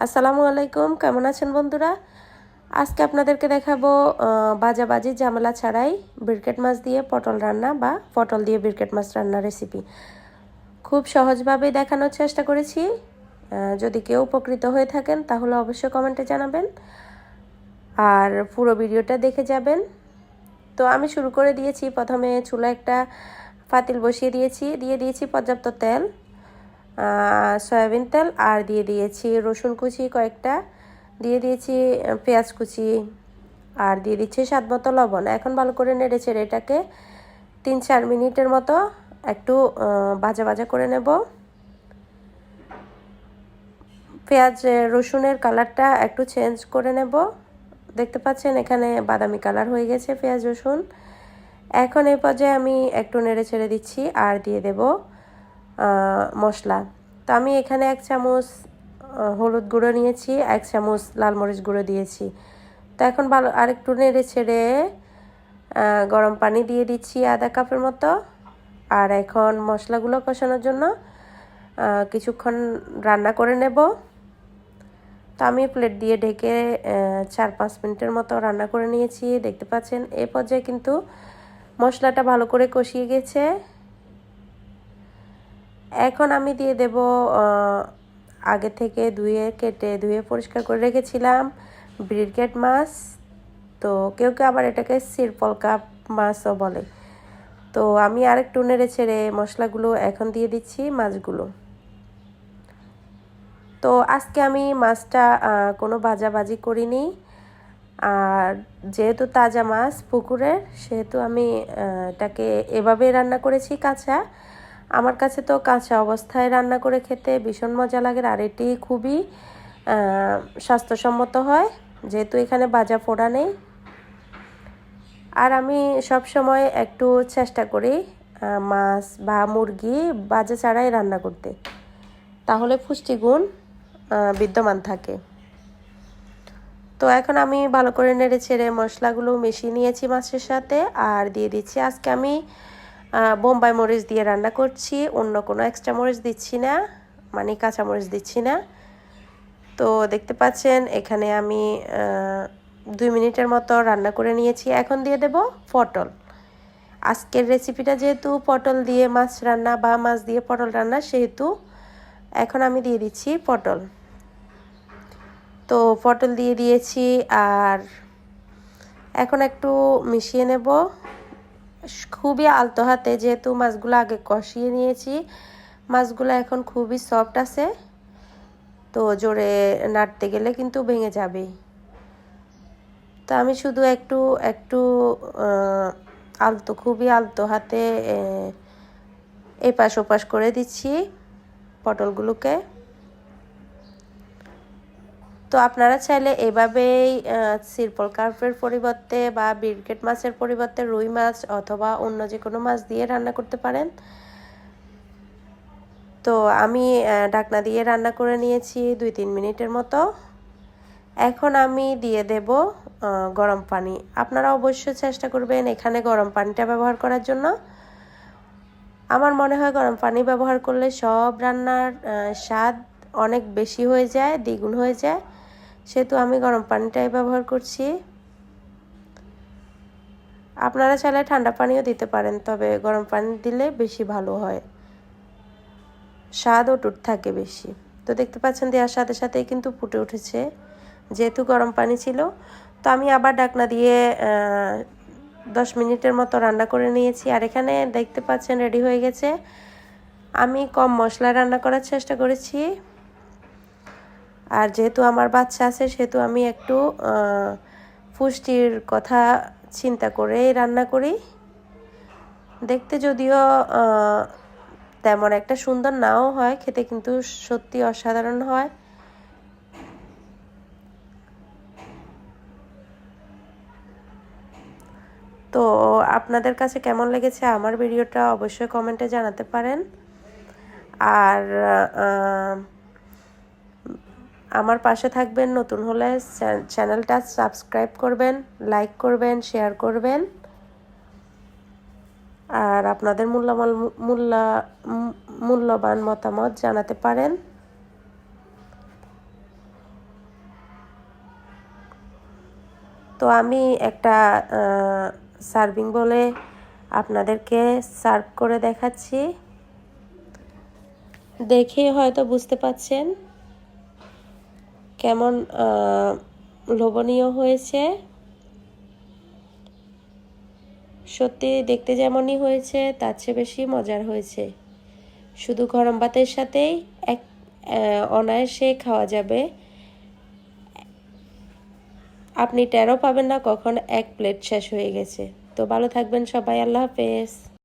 আসসালামু আলাইকুম, কেমন আছেন বন্ধুরা? আজকে আপনাদেরকে দেখাবো ভাজাভাজি ঝামেলা ছাড়াই বিরকেট মাছ দিয়ে পটল রান্না বা পটল দিয়ে বিরকেট মাছ রান্নার রেসিপি। খুব সহজভাবেই দেখানোর চেষ্টা করেছি। যদি কেউ উপকৃত হয়ে থাকেন তাহলে অবশ্যই কমেন্টে জানাবেন আর পুরো ভিডিওটা দেখে যাবেন। তো আমি শুরু করে দিয়েছি। প্রথমে চুলা একটা পাতিল বসিয়ে দিয়ে দিয়েছি পর্যাপ্ত তেল, সয়াবিন তেল, আর দিয়ে দিয়েছি রসুন কুচি কয়েকটা, দিয়ে দিয়েছি পেঁয়াজ কুচি, আর দিয়ে দিচ্ছি স্বাদ মতো লবণ। এখন ভালো করে নেড়ে চেড়ে এটাকে 3-4 মিনিটের মতো একটু ভাজা ভাজা করে নেব। পেঁয়াজ রসুনের কালারটা একটু চেঞ্জ করে নেব। দেখতে পাচ্ছেন এখানে বাদামি কালার হয়ে গেছে পেঁয়াজ রসুন। এখন এই পর্যায়ে আমি একটু নেড়ে ছেড়ে দিচ্ছি আর দিয়ে দেব মশলা। তো আমি এখানে 1 চামচ হলুদ গুঁড়ো নিয়েছি, 1 চামচ লাল মরিচ গুঁড়ো দিয়েছি। তো এখন ভালো আরেকটু নেড়ে ছেড়ে গরম পানি দিয়ে দিচ্ছি আধা কাপের মতো। আর এখন মশলাগুলো কষানোর জন্য কিছুক্ষণ রান্না করে নেব। তো আমি প্লেট দিয়ে ঢেকে 4-5 মিনিটের মতো রান্না করে নিয়েছি। দেখতে পাচ্ছেন এই পর্যায়ে কিন্তু মশলাটা ভালো করে কষিয়ে গেছে। এখন আমি দিয়ে দেব আগে থেকে ধুয়ে পরিষ্কার করে রেখেছিলাম ব্রিকেট মাছ। তো কেউ আবার এটাকে সিরপলকা মাছও বলে। তো আমি আরেকটু নেড়ে ছেড়ে মশলাগুলো এখন দিয়ে দিচ্ছি মাছগুলো। তো আজকে আমি মাছটা কোনো ভাজাভাজি করিনি, আর যেহেতু তাজা মাছ পুকুরের, সেহেতু আমি এটাকে এভাবে রান্না করেছি কাঁচা। আমার কাছে তো কাঁচা অবস্থায় রান্না করে খেতে ভীষণ মজা লাগে, আর এটি খুবই স্বাস্থ্যসম্মত হয় যেহেতু এখানে ভাজা পোড়া নেই। আর আমি সব সময় একটু চেষ্টা করি মাছ বা মুরগি ভাজা ছাড়াই রান্না করতে, তাহলে পুষ্টিগুণ বিদ্যমান থাকে। তো এখন আমি ভালো করে নেড়ে ছেড়ে মশলাগুলো মিশিয়ে নিয়েছি মাছের সাথে, আর দিয়ে দিচ্ছি আজকে আমি বোম্বাই মরিচ দিয়ে রান্না করছি, অন্য কোনো এক্সট্রা মরিচ দিচ্ছি না, মানে কাঁচা মরিচ দিচ্ছি না। তো দেখতে পাচ্ছেন এখানে আমি 2 মিনিটের মতো রান্না করে নিয়েছি। এখন দিয়ে দেব পটল। আজকের রেসিপিটা যেহেতু পটল দিয়ে মাছ রান্না বা মাছ দিয়ে পটল রান্না, সেহেতু এখন আমি দিয়ে দিচ্ছি পটল। তো পটল দিয়ে দিয়েছি, আর এখন একটু মিশিয়ে নেব খুবই আলতো হাতে, যেহেতু মাছগুলো আগে কষিয়ে নিয়েছি। মাছগুলো এখন খুবই সফট আছে, তো জোরে নাড়তে গেলে কিন্তু ভেঙে যাবে। তো আমি শুধু একটু একটু খুবই আলতো হাতে এপাশ ওপাশ করে দিচ্ছি পটলগুলোকে। তো আপনারা চাইলে এভাবেই সিরপল কার্পের পরিবর্তে বা ব্রিকেট মাছের পরিবর্তে রুই মাছ অথবা অন্য যে কোনো মাছ দিয়ে রান্না করতে পারেন। তো আমি ঢাকনা দিয়ে রান্না করে নিয়েছি 2-3 মিনিটের মতো। এখন আমি দিয়ে দেব গরম পানি। আপনারা অবশ্যই চেষ্টা করবেন এখানে গরম পানিটা ব্যবহার করার জন্য। আমার মনে হয় গরম পানি ব্যবহার করলে সব রান্নার স্বাদ অনেক বেশি হয়ে যায়, দ্বিগুণ হয়ে যায়, সেহেতু আমি গরম পানিটাই ব্যবহার করছি। আপনারা চাইলে ঠান্ডা পানিও দিতে পারেন, তবে গরম পানি দিলে বেশি ভালো হয়, স্বাদ অটুট থাকে বেশি। তো দেখতে পাচ্ছেন দেওয়ার সাথে সাথেই কিন্তু ফুটে উঠেছে, যেহেতু গরম পানি ছিল। তো আমি আবার ঢাকনা দিয়ে 10 মিনিটের মতো রান্না করে নিয়েছি, আর এখানে দেখতে পাচ্ছেন রেডি হয়ে গেছে। আমি কম মশলায় রান্না করার চেষ্টা করেছি, আর যেহেতু আমার বাচ্চা আছে সেহেতু আমি একটু পুষ্টির কথা চিন্তা করেই রান্না করি। দেখতে যদিও তেমন একটা সুন্দর নাও হয়, খেতে কিন্তু সত্যি অসাধারণ হয়। তো আপনাদের কাছে কেমন লেগেছে আমার ভিডিওটা অবশ্যই কমেন্টে জানাতে পারেন। আর আমার পাশে থাকবেন, নতুন হলে চ্যানেলটা সাবস্ক্রাইব করবেন, লাইক করবেন, শেয়ার করবেন, আর আপনাদের মূল্যবান মতামত জানাতে পারেন। তো আমি একটা সার্ভিং বলে আপনাদেরকে সার্ভ করে দেখাচ্ছি। দেখে হয়তো বুঝতে পাচ্ছেন কেমন লোভনীয় হয়েছে। সত্যি দেখতে যেমনই হয়েছে তার চেয়ে বেশি মজার হয়েছে। শুধু গরম ভাতের সাথেই অনায়াসে খাওয়া যাবে। আপনি টেরও পাবেন না কখন এক প্লেট শেষ হয়ে গেছে। তো ভালো থাকবেন সবাই, আল্লাহ হাফেজ।